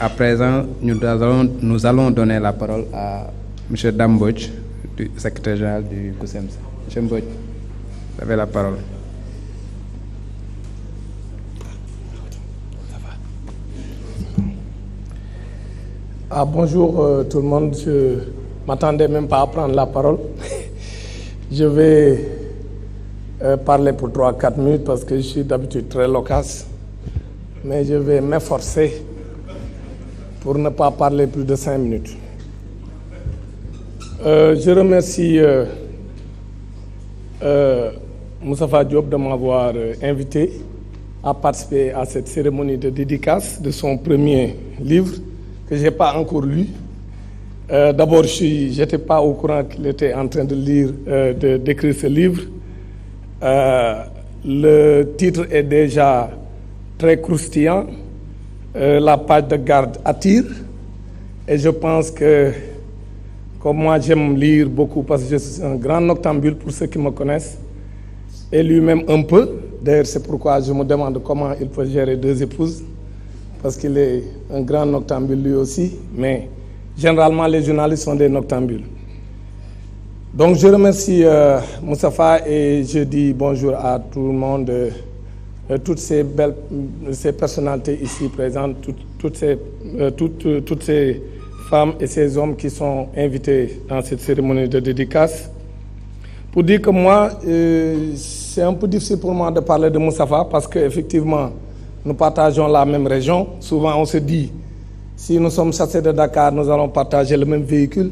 À présent, nous allons donner la parole à M. Dambodj, du secrétaire général du CUSEMS. M. Mbodj, vous avez la parole. Bonjour tout le monde, je ne m'attendais même pas à prendre la parole. Je vais parler pour 3-4 minutes parce que je suis d'habitude très loquace, mais je vais m'efforcer pour ne pas parler plus de 5 minutes. Je remercie Moustapha Diop de m'avoir invité à participer à cette cérémonie de dédicace de son premier livre que je n'ai pas encore lu. D'abord, je n'étais pas au courant qu'il était en train de lire, d'écrire ce livre. Le titre est déjà très croustillant. La page de garde attire. Et je pense que, comme moi j'aime lire beaucoup parce que je suis un grand noctambule pour ceux qui me connaissent, et lui-même un peu. D'ailleurs, c'est pourquoi je me demande comment il peut gérer 2 épouses, parce qu'il est un grand noctambule lui aussi, mais généralement les journalistes sont des noctambules. Donc je remercie Moustapha et je dis bonjour à tout le monde, toutes ces personnalités ici présentes, toutes ces femmes et ces hommes qui sont invités dans cette cérémonie de dédicace. Pour dire que moi, c'est un peu difficile pour moi de parler de Moustapha parce qu'effectivement, nous partageons la même région. Souvent, on se dit, si nous sommes chassés de Dakar, nous allons partager le même véhicule.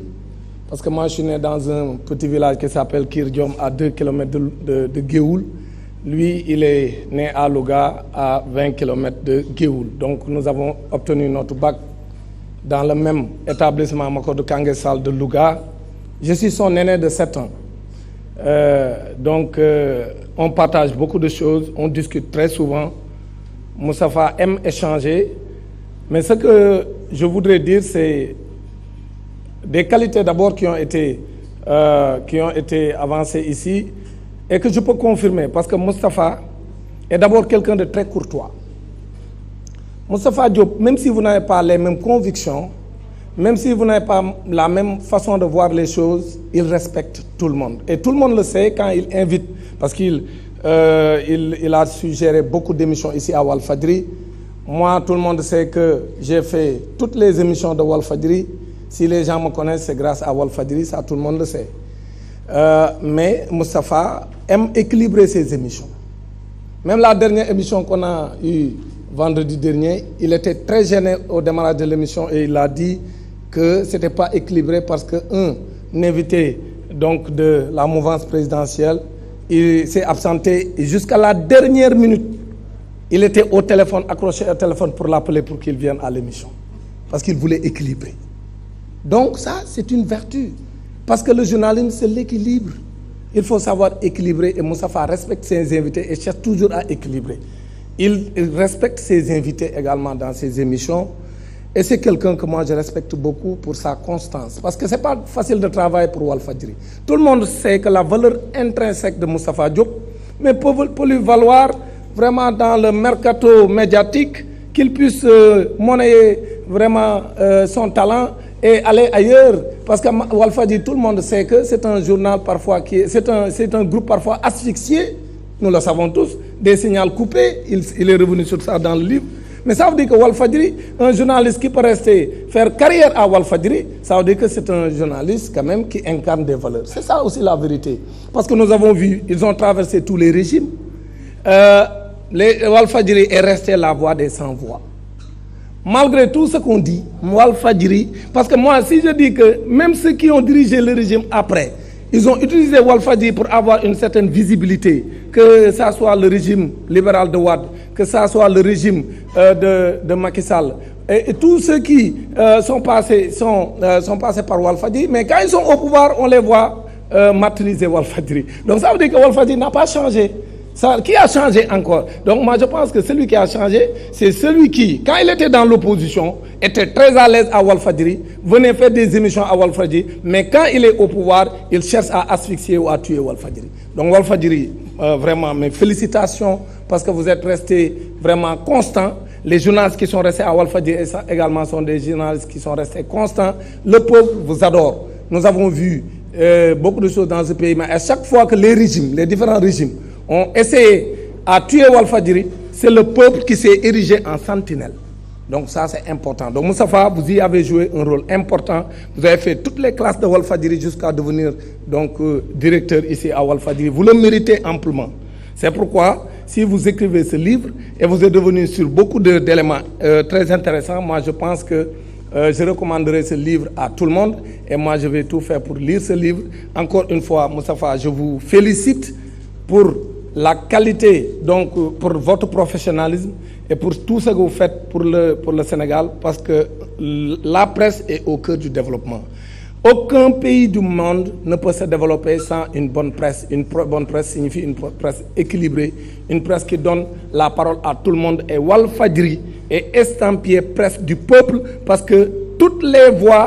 Parce que moi, je suis né dans un petit village qui s'appelle Kirdiom, à 2 km de Géoul. Lui, il est né à Louga, à 20 km de Géoul. Donc, nous avons obtenu notre bac dans le même établissement Makodou Kanguessal de Louga. Je suis son aîné de 7 ans. On partage beaucoup de choses, on discute très souvent. Moustapha aime échanger, mais ce que je voudrais dire, c'est des qualités d'abord qui ont été avancées ici et que je peux confirmer parce que Moustapha est d'abord quelqu'un de très courtois. Moustapha Diop, même si vous n'avez pas les mêmes convictions, même si vous n'avez pas la même façon de voir les choses, il respecte tout le monde. Et tout le monde le sait quand il invite, parce qu'il a suggéré beaucoup d'émissions ici à Walfadjri. Moi, tout le monde sait que j'ai fait toutes les émissions de Walfadjri. Si les gens me connaissent, c'est grâce à Walfadjri, ça tout le monde le sait. Mais Moustapha aime équilibrer ses émissions. Même la dernière émission qu'on a eue vendredi dernier, il était très gêné au démarrage de l'émission et il a dit que ce n'était pas équilibré parce qu'un invité donc, de la mouvance présidentielle, il s'est absenté et jusqu'à la dernière minute, il était au téléphone, accroché au téléphone pour l'appeler pour qu'il vienne à l'émission. Parce qu'il voulait équilibrer. Donc ça, c'est une vertu. Parce que le journalisme, c'est l'équilibre. Il faut savoir équilibrer et Moustapha respecte ses invités et cherche toujours à équilibrer. Il respecte ses invités également dans ses émissions. Et c'est quelqu'un que moi je respecte beaucoup pour sa constance. Parce que ce n'est pas facile de travailler pour Walfadjri. Tout le monde sait que la valeur intrinsèque de Moustapha Diop, mais peut lui valoir vraiment dans le mercato médiatique, qu'il puisse monnayer vraiment son talent et aller ailleurs. Parce que Walfadjri, tout le monde sait que c'est un journal parfois c'est un groupe parfois asphyxié. Nous le savons tous, des signaux coupés, il est revenu sur ça dans le livre. Mais ça veut dire que Walfadjri, un journaliste qui peut faire carrière à Walfadjri, ça veut dire que c'est un journaliste quand même qui incarne des valeurs. C'est ça aussi la vérité. Parce que nous avons vu, ils ont traversé tous les régimes. Walfadjri est resté la voix des sans-voix. Malgré tout ce qu'on dit, Walfadjri, parce que moi, si je dis que même ceux qui ont dirigé le régime après, ils ont utilisé Walfadjri pour avoir une certaine visibilité, que ça soit le régime libéral de Wade, que ça soit le régime de Macky Sall. Et tous ceux qui sont passés par Walfadjri, mais quand ils sont au pouvoir, on les voit maîtriser Walfadjri. Donc ça veut dire que Walfadjri n'a pas changé. Qui a changé encore? Donc moi je pense que celui qui a changé, c'est celui qui, quand il était dans l'opposition, était très à l'aise à Walfadjri, venait faire des émissions à Walfadjri, mais quand il est au pouvoir, il cherche à asphyxier ou à tuer Walfadjri. Donc Walfadjri, vraiment, mes félicitations, parce que vous êtes resté vraiment constant. Les journalistes qui sont restés à Walfadjri également sont des journalistes qui sont restés constants. Le peuple vous adore. Nous avons vu beaucoup de choses dans ce pays, mais à chaque fois que les régimes, les différents régimes ont essayé à tuer Walfadjri, c'est le peuple qui s'est érigé en sentinelle. Donc ça, c'est important. Donc Moustapha, vous y avez joué un rôle important. Vous avez fait toutes les classes de Walfadjri jusqu'à devenir donc directeur ici à Walfadjri. Vous le méritez amplement. C'est pourquoi, si vous écrivez ce livre, et vous êtes devenu sur beaucoup d'éléments très intéressants, moi je pense que je recommanderai ce livre à tout le monde. Et moi, je vais tout faire pour lire ce livre. Encore une fois, Moustapha, je vous félicite pour la qualité, donc pour votre professionnalisme et pour tout ce que vous faites pour le Sénégal, parce que la presse est au cœur du développement. Aucun pays du monde ne peut se développer sans une bonne presse. Une bonne presse signifie une presse équilibrée, une presse qui donne la parole à tout le monde. Et Walfadjri est estampillé presse du peuple parce que toutes les voix